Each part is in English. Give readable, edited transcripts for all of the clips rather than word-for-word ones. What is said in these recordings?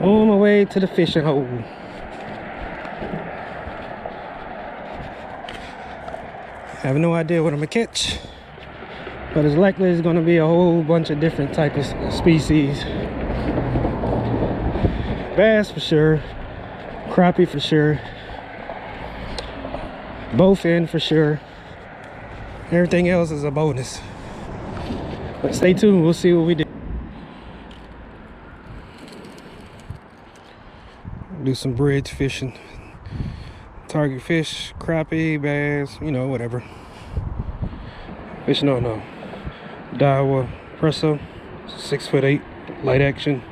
On my way to the fishing hole. I have no idea what I'm gonna catch, but it's likely it's gonna be a whole bunch of different type of species. Bass for sure, crappie for sure, bowfin for sure. Everything else is a bonus. But stay tuned, we'll see what we do. Do some bridge fishing. Target fish, crappie, bass, you know, whatever. Fishing on a Daiwa Presso, 6'8", light action,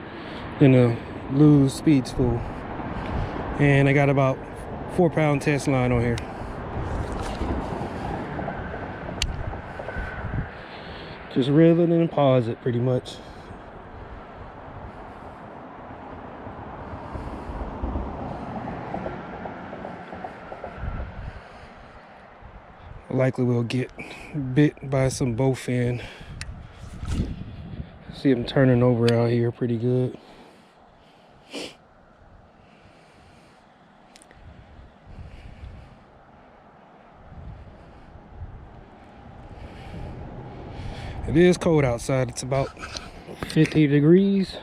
then a Lose Speed Spool. And I got about 4-pound test line on here. Just reeling and pause it pretty much. Likely we'll get bit by some bowfin. See them turning over out here pretty good. It is cold outside. It's about 50 degrees.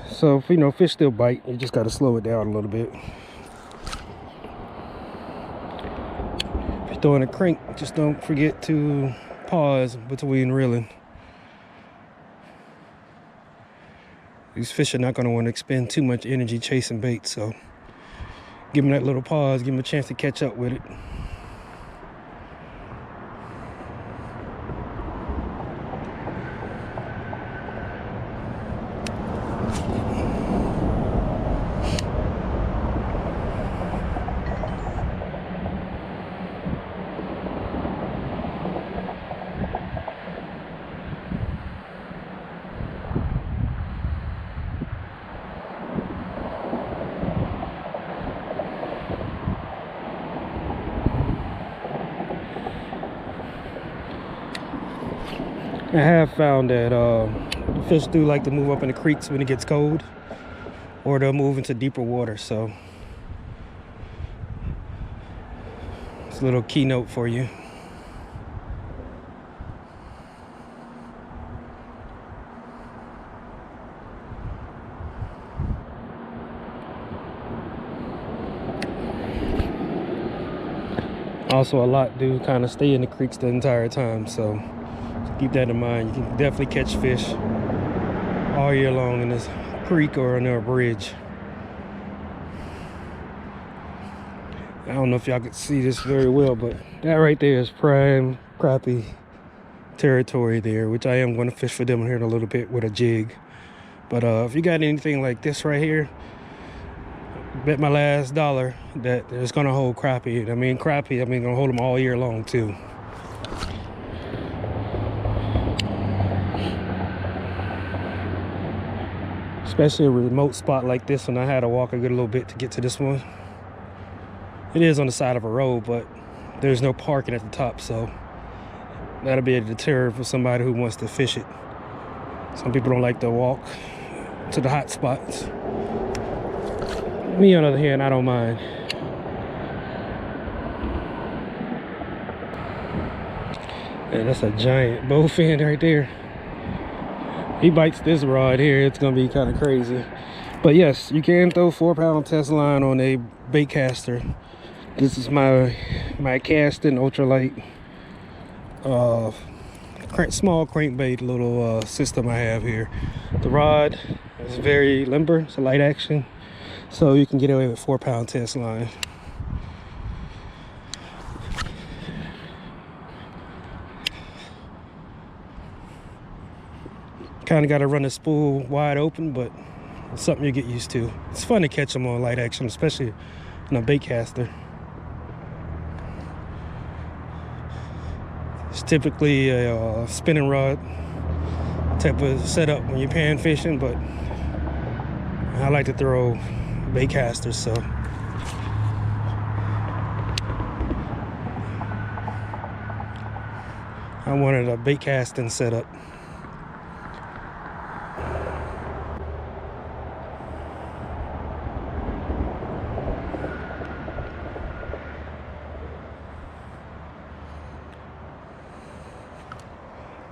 So, you know, fish still bite. You just got to slow it down a little bit. If you're throwing a crank, just don't forget to pause between reeling. These fish are not going to want to expend too much energy chasing bait, so give them that little pause, give them a chance to catch up with it. I have found that fish do like to move up in the creeks when it gets cold, or they'll move into deeper water. So it's a little keynote for you. Also, a lot do kind of stay in the creeks the entire time, so keep that in mind. You can definitely catch fish all year long in this creek or under a bridge. I don't know if y'all can see this very well, but that right there is prime crappie territory there, which I am going to fish for them here in a little bit with a jig. But if you got anything like this right here, bet my last dollar that it's going to hold crappie. I mean crappie, going to hold them all year long too. Especially a remote spot like this one. I had to walk a good little bit to get to this one. It is on the side of a road, but there's no parking at the top, so that'll be a deterrent for somebody who wants to fish it. Some people don't like to walk to the hot spots. Me, on the other hand, I don't mind. And that's a giant bowfin right there. He bites this rod here, it's gonna be kind of crazy. But yes, you can throw 4-pound test line on a bait caster. This is my casting ultralight small crankbait little system I have here. The rod is very limber, it's a light action, so you can get away with 4-pound test line. Kind of got to run the spool wide open, but it's something you get used to. It's fun to catch them on light action, especially on a bait caster. It's typically a spinning rod type of setup when you're pan fishing, but I like to throw bait casters, so I wanted a bait casting setup.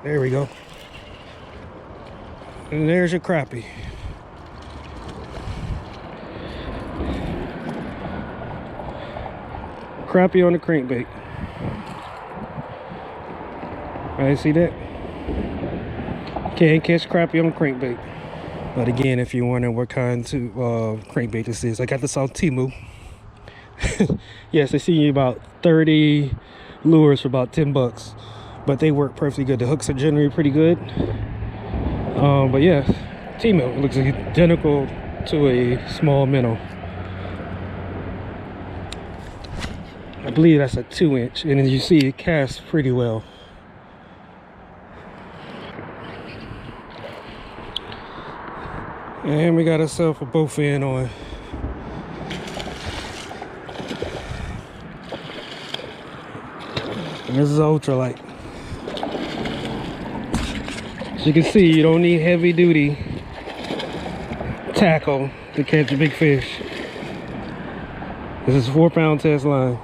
There we go. And there's your crappie. Crappie on the crankbait. I see that. Can't catch crappie on crankbait. But again, if you're wondering what kind of crankbait this is, I got this on Temu. Yes, I see about 30 lures for about 10 bucks, but they work perfectly good. The hooks are generally pretty good. But yeah, Temu looks identical to a small minnow. I believe that's a 2-inch, and as you see, it casts pretty well. And we got ourselves a bowfin on. And this is ultralight. As you can see, you don't need heavy duty tackle to catch a big fish. This is a 4-pound test line.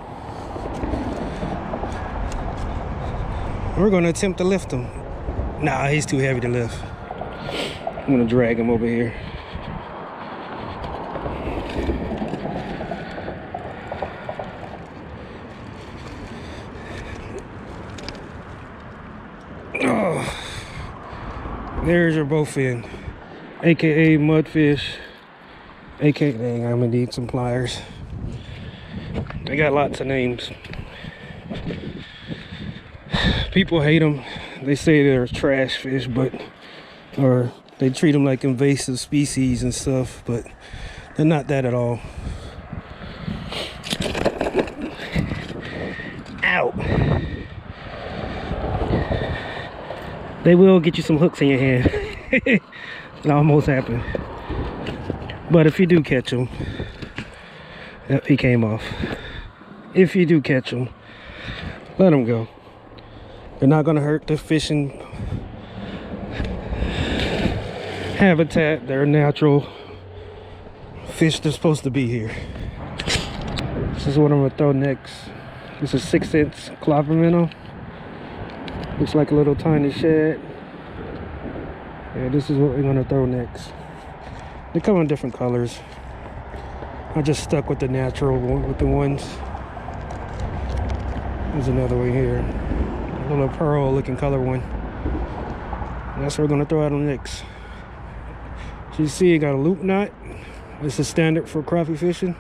We're gonna attempt to lift him. Nah, he's too heavy to lift. I'm gonna drag him over here. Oh, there's your bowfin, aka mudfish, aka, dang, I'm gonna need some pliers. They got lots of names. People hate them. They say they're trash fish, but, or they treat them like invasive species and stuff, but they're not that at all. Ow. They will get you some hooks in your hand. It almost happened. But if you do catch them, yep, he came off. If you do catch them, let them go. They're not going to hurt the fishing habitat. They're natural fish. They're supposed to be here. This is what I'm going to throw next. This is 6-inch clopper minnow. Looks like a little tiny shad. Yeah, this is what we're going to throw next. They come in different colors. I just stuck with the natural with the ones. There's another one here. A little pearl looking color one. And that's what we're gonna throw out on next. So you see it got a loop knot. This is standard for crappie fishing.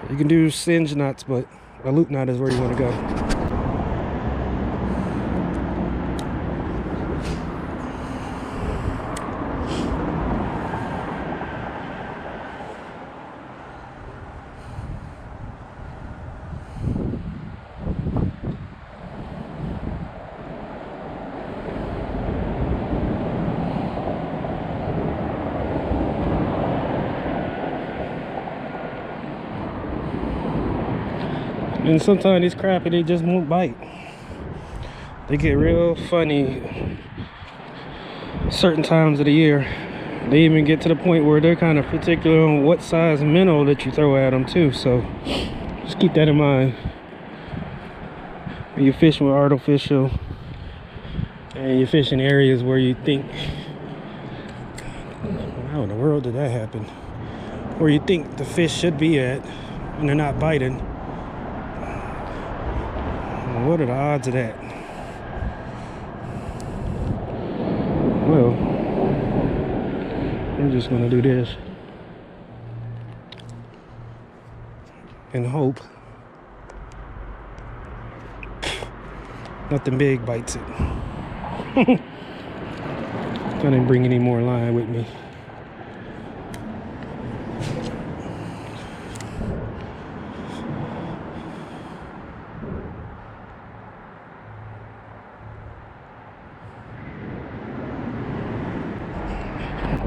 You can do singe knots, but a loop knot is where you want to go. And sometimes these crappie, they just won't bite. They get real funny certain times of the year. They even get to the point where they're kind of particular on what size minnow that you throw at them too. So just keep that in mind when you're fishing with artificial and you're fishing areas where you think, how in the world did that happen? Where you think the fish should be at and they're not biting. What are the odds of that? Well, we're just gonna do this and hope nothing big bites it. I didn't bring any more line with me.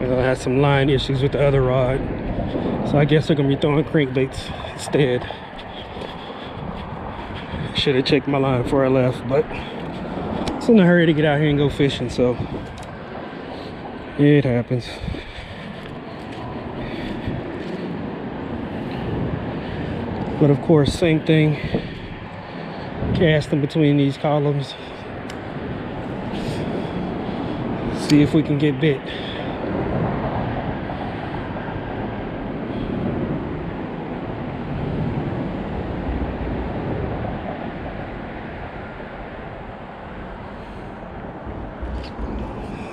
I had some line issues with the other rod, so I guess they're gonna be throwing crankbaits instead. Should have checked my line before I left, but I was in a hurry to get out here and go fishing, so it happens. But of course, same thing Cast them between these columns. See if we can get bit.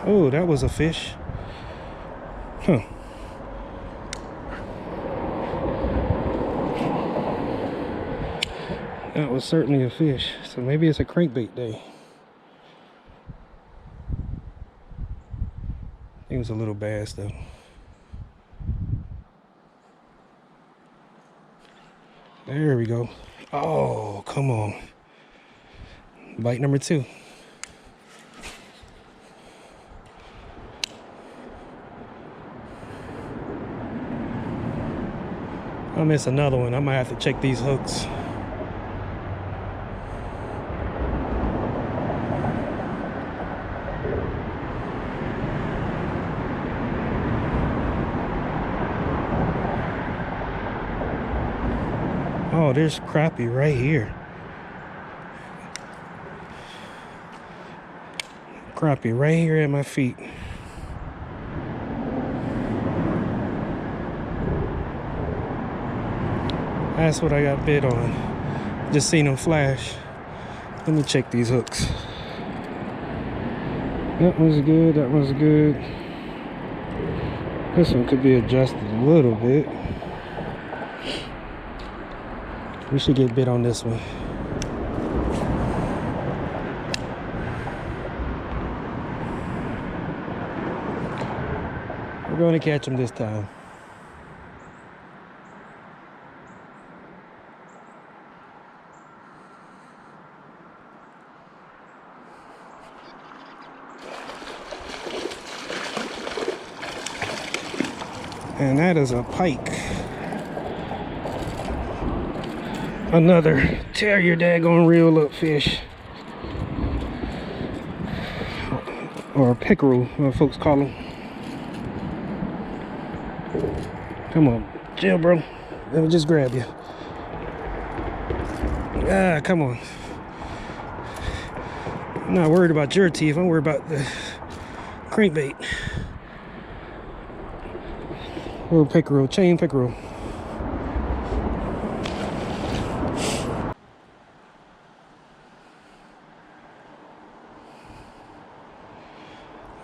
Oh, that was a fish. Huh. That was certainly a fish. So maybe it's a crankbait day. It was a little bass though. There we go. Oh, come on. Bite number 2. I missed another one. I might have to check these hooks. Oh, there's crappie right here. Crappie right here at my feet. That's what I got bit on. Just seen them flash. Let me check these hooks. That one's good, that one's good. This one could be adjusted a little bit. We should get bit on this one. We're going to catch them this time. And that is a pike. Another tear your daggone reel up fish. Or a pickerel, what folks call them. Come on, chill, bro. Let me just grab you. Ah, come on. I'm not worried about your teeth. I'm worried about the crankbait. Little pickerel, chain pickerel.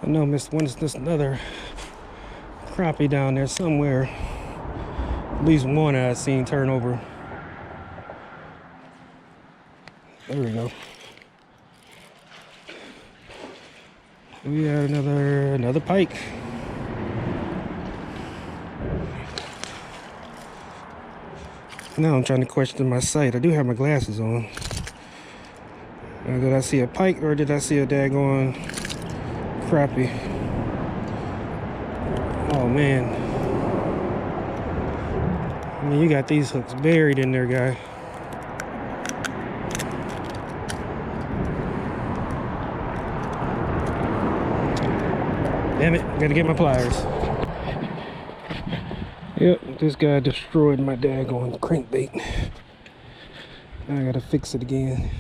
I know Miss one is just another crappie down there somewhere. At least one I've seen turn over. There we go. We have another pike. Now I'm trying to question my sight. I do have my glasses on. Did I see a pike or did I see a daggone crappie? Oh man. I mean, you got these hooks buried in there, guy. Damn it, gotta get my pliers. Yep, this guy destroyed my daggone crankbait. Now I gotta fix it again.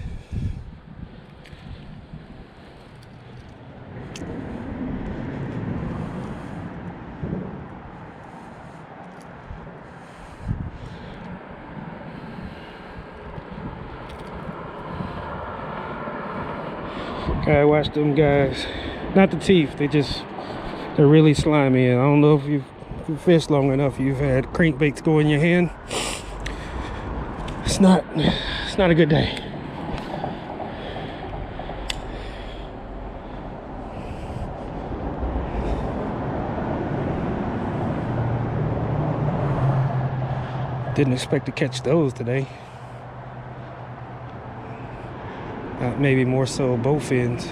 Gotta watch them guys. Not the teeth, they're really slimy. And I don't know if you've fished long enough, you've had crankbaits go in your hand. It's not a good day. Didn't expect to catch those today. Maybe more so both ends.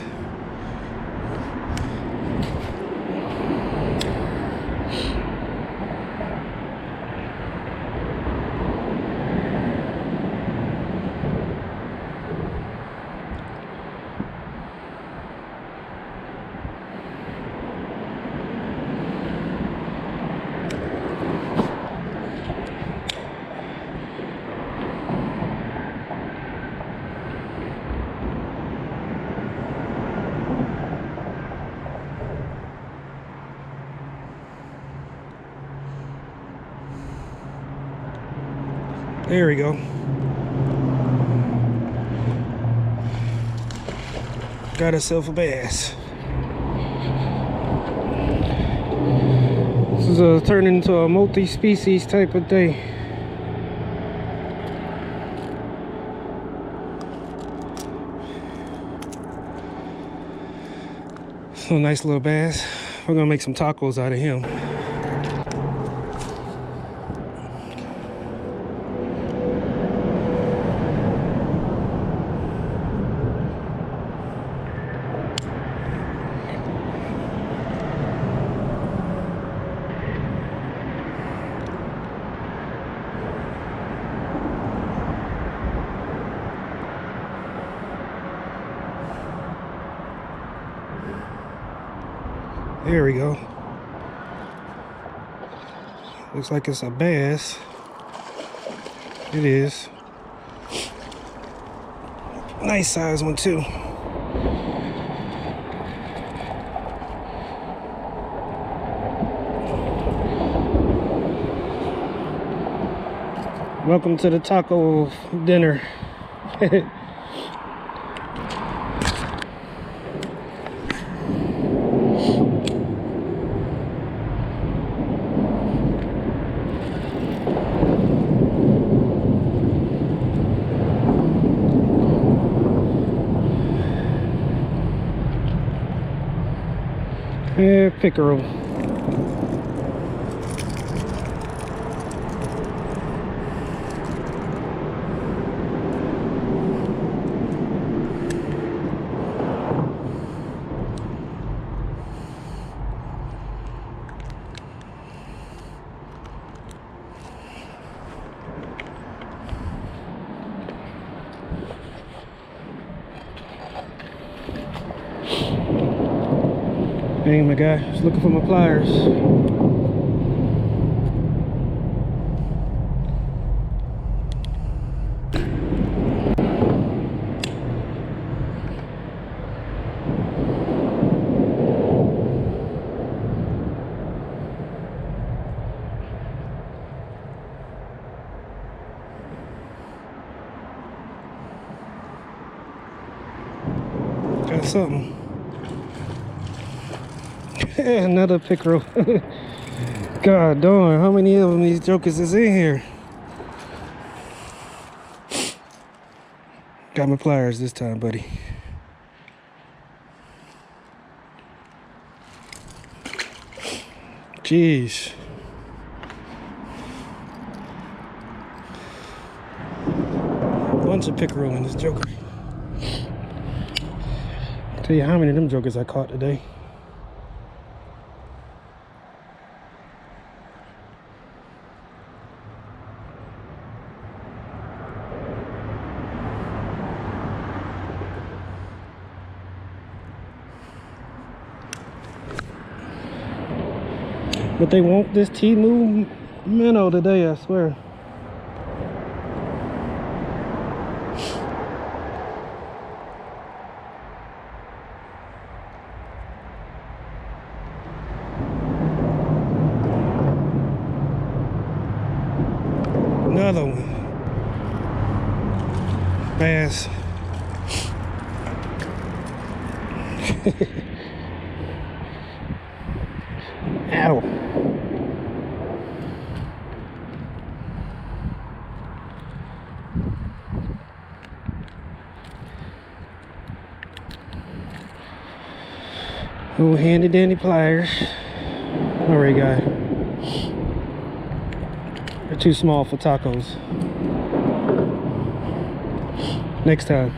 There we go. Got herself a bass. This is turning into a multi-species type of day. So nice little bass. We're gonna make some tacos out of him. There we go. Looks like it's a bass. It is. Nice size one too. Welcome to the taco dinner. Yeah, pickerel. Hey, my guy, just looking for my pliers. Got something. Another pickerel. God darn, how many of them these jokers is in here? Got my pliers this time, buddy. Jeez. Bunch of pickerel in this joker. Tell you how many of them jokers I caught today. But they want this Temu minnow today, I swear. Another one. Bass. Ow. Oh, handy dandy pliers. Alright, guy. They're too small for tacos. Next time.